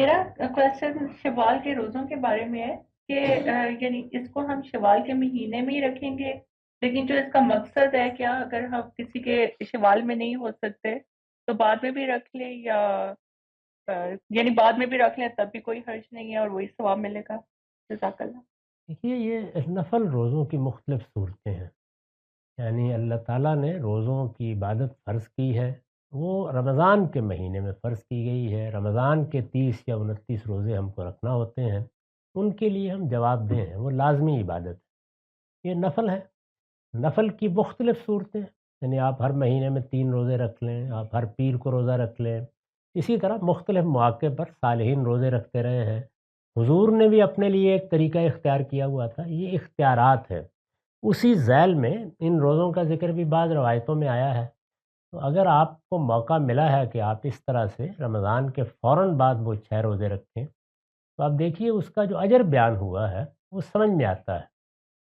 میرا کوشچن شوال کے روزوں کے بارے میں ہے کہ یعنی اس کو ہم شوال کے مہینے میں ہی رکھیں گے، لیکن جو اس کا مقصد ہے کیا اگر ہم کسی کے شوال میں نہیں ہو سکتے تو بعد میں بھی رکھ لیں، یا یعنی بعد میں بھی رکھ لیں تب بھی کوئی حرج نہیں ہے اور وہی ثواب ملے گا؟ جزاک اللہ۔ دیکھیے یہ نفل روزوں کی مختلف صورتیں ہیں، یعنی اللہ تعالیٰ نے روزوں کی عبادت فرض کی ہے، وہ رمضان کے مہینے میں فرض کی گئی ہے۔ رمضان کے 30 یا 29 روزے ہم کو رکھنا ہوتے ہیں، ان کے لیے ہم جواب دیں ہیں، وہ لازمی عبادت ہے۔ یہ نفل ہے، نفل کی مختلف صورتیں، یعنی آپ ہر مہینے میں 3 روزے رکھ لیں، آپ ہر پیر کو روزہ رکھ لیں، اسی طرح مختلف مواقع پر صالحین روزے رکھتے رہے ہیں۔ حضور نے بھی اپنے لیے ایک طریقہ اختیار کیا ہوا تھا، یہ اختیارات ہے۔ اسی ذیل میں ان روزوں کا ذکر بھی بعض روایتوں میں آیا ہے۔ تو اگر آپ کو موقع ملا ہے کہ آپ اس طرح سے رمضان کے فوراً بعد وہ 6 روزے رکھیں، تو آپ دیکھیے اس کا جو اجر بیان ہوا ہے وہ سمجھ میں آتا ہے۔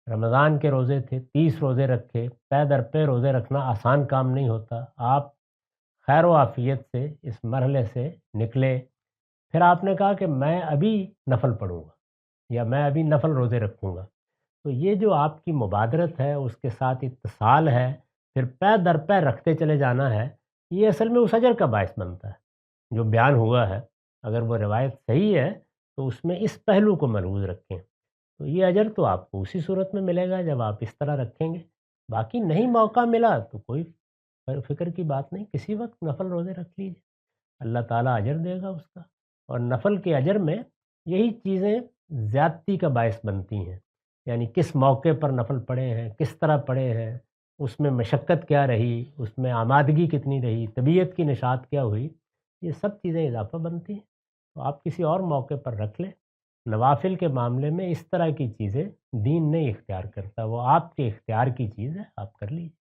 رمضان کے روزے تھے، 30 روزے رکھے، پے در پے روزے رکھنا آسان کام نہیں ہوتا۔ آپ خیر و عافیت سے اس مرحلے سے نکلے، پھر آپ نے کہا کہ میں ابھی نفل پڑھوں گا یا میں ابھی نفل روزے رکھوں گا، تو یہ جو آپ کی مبادرت ہے، اس کے ساتھ اتصال ہے، پھر پے در پے رکھتے چلے جانا ہے، یہ اصل میں اس اجر کا باعث بنتا ہے جو بیان ہوا ہے۔ اگر وہ روایت صحیح ہے تو اس میں اس پہلو کو ملحوظ رکھیں، تو یہ اجر تو آپ کو اسی صورت میں ملے گا جب آپ اس طرح رکھیں گے۔ باقی نہیں موقع ملا تو کوئی فکر کی بات نہیں، کسی وقت نفل روزے رکھ لیجیے، اللہ تعالیٰ اجر دے گا اس کا۔ اور نفل کے اجر میں یہی چیزیں زیادتی کا باعث بنتی ہیں، یعنی کس موقع پر نفل پڑھے ہیں، کس طرح پڑھے ہیں، اس میں مشقت کیا رہی، اس میں آمادگی کتنی رہی، طبیعت کی نشاط کیا ہوئی، یہ سب چیزیں اضافہ بنتی ہیں۔ تو آپ کسی اور موقع پر رکھ لیں۔ نوافل کے معاملے میں اس طرح کی چیزیں دین نہیں اختیار کرتا، وہ آپ کے اختیار کی چیز ہے، آپ کر لیجیے۔